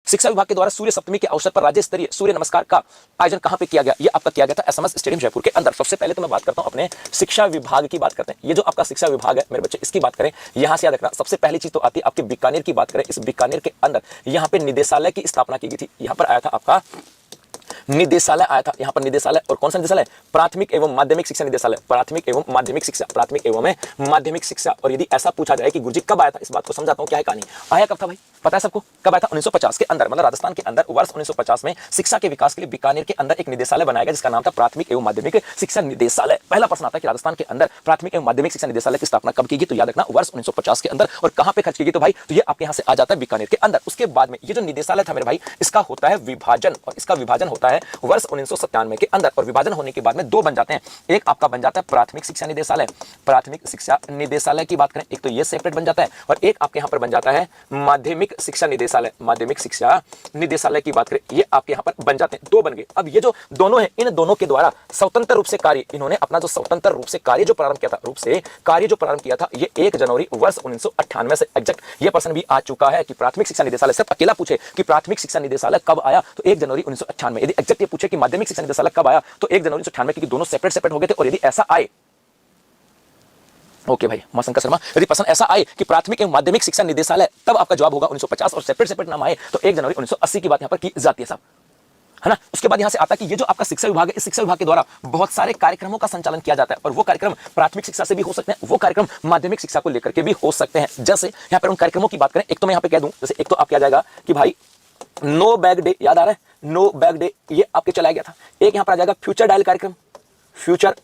शिक्षा विभाग के द्वारा सूर्य सप्तमी के अवसर पर राज्य स्तरीय सूर्य नमस्कार का आयोजन कहां पे किया गया? ये आपका किया गया था एसएमएस स्टेडियम जयपुर के अंदर। सबसे पहले तो मैं बात करता हूं अपने शिक्षा विभाग की बात करते हैं। ये जो आपका शिक्षा विभाग है मेरे बच्चे, इसकी बात करें, यहां से याद रखना सबसे पहली चीज तो आती है आपके बीकानेर की बात करें। इस बीकानेर के अंदर यहां पे निदेशालय की स्थापना की गई थी। यहां पर आया था आपका निदेशालय आया था। यहाँ पर निदेशालय, और कौन सा निदेशालय? प्राथमिक एवं माध्यमिक शिक्षा निदेशालय, प्राथमिक एवं माध्यमिक शिक्षा, प्राथमिक एवं माध्यमिक शिक्षा। और यदि ऐसा पूछा जाए कि गुरुजी कब आया था, इस बात को समझाता हूँ क्या है कहानी। आया कब था भाई, पता है सबको? कब आया था? 1950 के अंदर, मतलब राजस्थान के अंदर वर्ष 1950 में शिक्षा के विकास के लिए बीकानेर के अंदर एक निदेशालय बनाया गया जिसका नाम था प्राथमिक एवं माध्यमिक शिक्षा निदेशालय। पहला प्रश्न आता है कि राजस्थान के अंदर प्राथमिक एवं माध्यमिक शिक्षा निदेशालय की स्थापना कब की गई? तो याद रखना वर्ष 1950 के अंदर। और कहां पे खर्च की गई? तो भाई तो ये आपके यहां से आ जाता है बीकानेर के अंदर। उसके बाद में ये जो निदेशालय था मेरे भाई, इसका होता है विभाजन, और इसका विभाजन होता है वर्ष 1997 के अंदर। और विभाजन होने के बाद में दो बन जाते हैं। एक आपका बन जाता है प्राथमिक शिक्षा निदेशालय, प्राथमिक शिक्षा निदेशालय की बात करें, एक तो ये सेपरेट बन जाता है, और एक आपके यहां पर बन जाता है माध्यमिक शिक्षा निदेशालय, माध्यमिक शिक्षा निदेशालय की बात करें, ये आपके यहां पर बन जाते हैं। दो बन गए। अब ये जो दोनों हैं, इन दोनों के द्वारा स्वतंत्र रूप से कार्य, इन्होंने अपना जो स्वतंत्र रूप से कार्य जो प्रारंभ किया था, ये 1 जनवरी वर्ष 1998 से एग्जैक्ट ये प्रश्न भी आ चुका है कि प्राथमिक शिक्षा निदेशालय सिर्फ अकेला पूछे कि प्राथमिक शिक्षा निदेशालय कब आया, तो 1 जनवरी 1998। यदि एग्जैक्ट ये पूछे कि माध्यमिक शिक्षा निदेशालय कब आया, तो 1 जनवरी 1998, क्योंकि दोनों सेपरेट हो गए थे। और यदि ऐसा आए, ओके भाई माशंकर शर्मा, यदि प्रश्न ऐसा आए कि प्राथमिक एवं माध्यमिक शिक्षा निदेशालय, तब आपका जवाब होगा 1950, और सेपरेट नाम आए तो 1 जनवरी 1980 की बात यहां पर की जाती है साहब, है ना। उसके बाद यहां से आता है कि ये जो आपका शिक्षा विभाग है, इस शिक्षा विभाग के द्वारा बहुत सारे कार्यक्रमों का संचालन किया जाता है, और वो कार्यक्रम प्राथमिक शिक्षा से भी हो सकते हैं, वो कार्यक्रम माध्यमिक शिक्षा को लेकर के भी हो सकते हैं। जैसे यहां पर उन कार्यक्रमों की बात करें, एक तो मैं यहां पे कह दूं, जैसे एक तो आपके आ जाएगा कि भाई नो बैग डे, याद आ रहा है? नो बैग डे ये आपके चलाया गया था। एक यहां पर आ जाएगा फ्यूचर डायल कार्यक्रम, फ्यूचर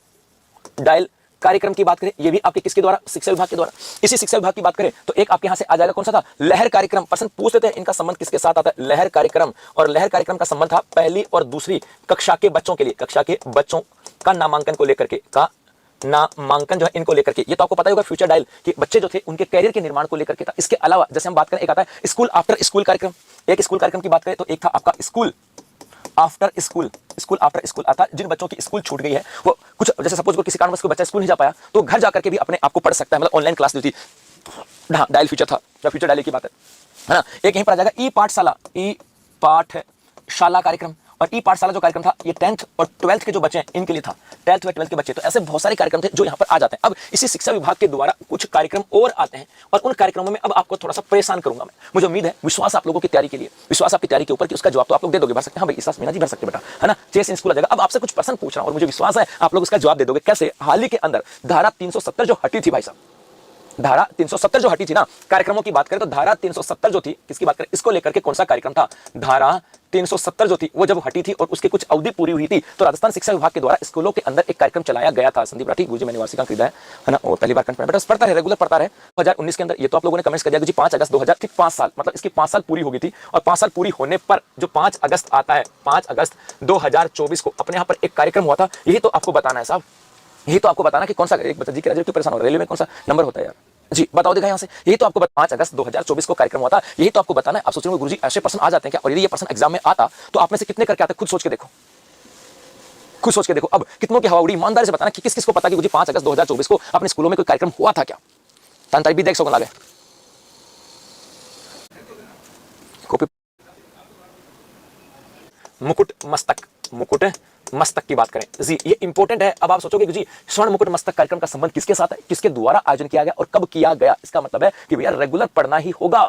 डायल कार्यक्रम की बात करें, ये भी आपके किसके द्वारा? शिक्षा विभाग के द्वारा। इसी शिक्षा विभाग की बात करें तो एक आपके यहां से आ जाएगा, कौन सा था? लहर कार्यक्रम। पर्सन पूछ लेते हैं इनका संबंध किसके साथ आता है? लहर कार्यक्रम। और लहर कार्यक्रम का संबंध था पहली और दूसरी कक्षा के बच्चों के लिए, कक्षा के बच्चों का नामांकन को लेकर के, का नामांकन जो है इनको लेकर के। ये तो आपको पता होगा फ्यूचर डायल कि बच्चे जो थे उनके कैरियर के निर्माण को लेकर के था। इसके अलावा जैसे हम बात करें, एक आता है स्कूल आफ्टर स्कूल कार्यक्रम। एक स्कूल कार्यक्रम की बात करें तो एक था आपका school after school, school after school. अर्थात जिन बच्चों की स्कूल छूट गई है, वो कुछ जैसे सपोज किसी कारणवश कोई बच्चा स्कूल नहीं जा पाया, तो घर जाकर के भी अपने आप को पढ़ सकता है, मतलब ऑनलाइन क्लास जो थी, डायल फ्यूचर था, फ्यूचर डायल की बात है ना। एक यहीं पर आ जाएगा ई पाठशाला, ई पाठशाला कार्यक्रम। और ई पाठशाला जो कार्यक्रम था, ये 10th और 12th के जो बच्चे हैं इनके लिए था, 10th और 12th के बच्चे। तो ऐसे बहुत सारे कार्यक्रम थे जो यहाँ पर आ जाते हैं। अब इसी शिक्षा विभाग के द्वारा कुछ कार्यक्रम और आते हैं, और उन कार्यक्रमों में अब आपको थोड़ा सा परेशान करूंगा मैं। मुझे उम्मीद है, विश्वास आप लोगों की तैयारी के लिए, विश्वास आपकी तैयारी के ऊपर कि उसका जवाब तो आप लोग दे दोगे, भर सकते हैं। हाँ भाई, इस मीना जी भर सकते बेटा, है ना। चेस इन स्कूल आ जाएगा। अब आपसे कुछ प्रश्न पूछ रहा हूं और मुझे विश्वास है आप लोग उसका जवाब दे दोगे। कैसे? हाल ही के अंदर धारा 370 जो हटी थी भाई साहब, धारा 370 जो हटी थी ना, कार्यक्रमों की बात करें तो धारा 370 जो थी, किसकी बात करें? इसको लेकर के कौन सा कार्यक्रम था? धारा 370 जो थी वो जब हटी थी और उसकी कुछ अवधि पूरी हुई थी, तो राजस्थान शिक्षा विभाग के द्वारा स्कूलों के अंदर एक कार्यक्रम चलाया गया था। संदीप राठी, गुरुजी मैंने वार्षिकांक खरीदा है ना, और पहली बार कंफर्म बेटा पढ़ता रहे, रेगुलर पढ़ता रहे। 2019 के अंदर ये तो आप लोगों ने कमेंट्स कर दिया कि जी 5 अगस्त 2000, ठीक 5 साल, मतलब इसकी 5 साल पूरी हो गई थी। और 5 साल पूरी होने पर जो 5 अगस्त आता है, 5 अगस्त 2024 को अपने यहाँ पर एक कार्यक्रम हुआ था। यही तो आपको बताना है साहब, यही तो आपको बताना कि कौन सा, एक बच्चा जी क्यों परेशान हो रहा है, रेलवे में कौन सा नंबर होता है यार जी, बताओ देखा यहाँ से। यही तो आपको 5 अगस्त 2024 को कार्यक्रम हुआ था, यही तो आपको बताना है। आप सोच रहे हो गुरुजी ऐसे प्रश्न आ जाते हैं क्या? और यदि ये प्रश्न एग्जाम में आता तो आप में से कितने करके आते? खुद सोच के देखो, खुद सोच के देखो। अब कितनों की हवा उड़ी, ईमानदारी से बताना कि किस किस को पता कि गुरुजी 5 अगस्त 2024 को अपने स्कूलों में कोई कार्यक्रम हुआ था क्या? तांताई भी देख सको लागे कॉपी। मुकुट मस्तक, मुकुट मस्तक की बात करें जी, ये इंपॉर्टेंट है। अब आप सोचोगे कि जी स्वर्ण मुकुट मस्तक कार्यक्रम का संबंध किसके साथ है, किसके द्वारा आयोजन किया गया और कब किया गया? इसका मतलब है कि भैया रेगुलर पढ़ना ही होगा,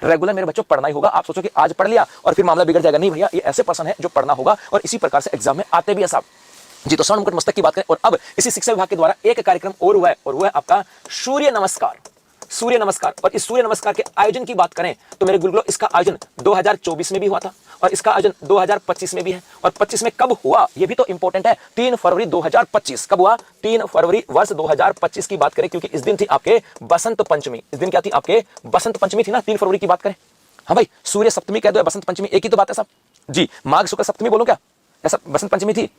रेगुलर मेरे बच्चों पढ़ना ही होगा। आप सोचो कि आज पढ़ लिया और फिर मामला बिगड़ जाएगा, नहीं भैया, ये ऐसे प्रश्न है जो पढ़ना होगा और इसी प्रकार से एग्जाम में आते भी है साहब जी। तो स्वर्ण मुकुट मस्तक की बात करें, और अब इसी शिक्षा विभाग के द्वारा एक कार्यक्रम और हुआ है, और वो है आपका सूर्य नमस्कार, सूर्य नमस्कार। और इस सूर्य नमस्कार के आयोजन की बात करें तो मेरे गुरुकुल इसका आयोजन 2024 में भी हुआ था, और इसका आयोजन 2025 में भी है। और 25 में कब हुआ ये भी तो इंपॉर्टेंट है, 3 फरवरी 2025। कब हुआ? 3 फरवरी वर्ष 2025 की बात करें, क्योंकि इस दिन थी आपके बसंत पंचमी। इस दिन क्या थी? आपके बसंत पंचमी थी ना, 3 फरवरी की बात करें। हाँ भाई, सूर्य सप्तमी कह दो, बसंत पंचमी एक ही तो बात है साहब जी। माघ शुक्ल सप्तमी बोलो क्या? ऐसा बसंत पंचमी थी,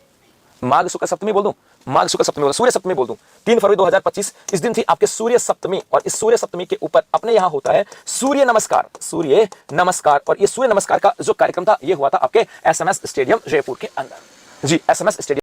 माघ शुक्ल सप्तमी बोल दूं, माघ शुक्ल सप्तमी बोल, सूर्य सप्तमी बोल दूं। 3 फरवरी 2025 इस दिन थी आपके सूर्य सप्तमी, और इस सूर्य सप्तमी के ऊपर अपने यहां होता है सूर्य नमस्कार, सूर्य नमस्कार। और ये सूर्य नमस्कार का जो कार्यक्रम था ये हुआ था आपके एसएमएस स्टेडियम जयपुर के अंदर जी, एसएमएस स्टेडियम।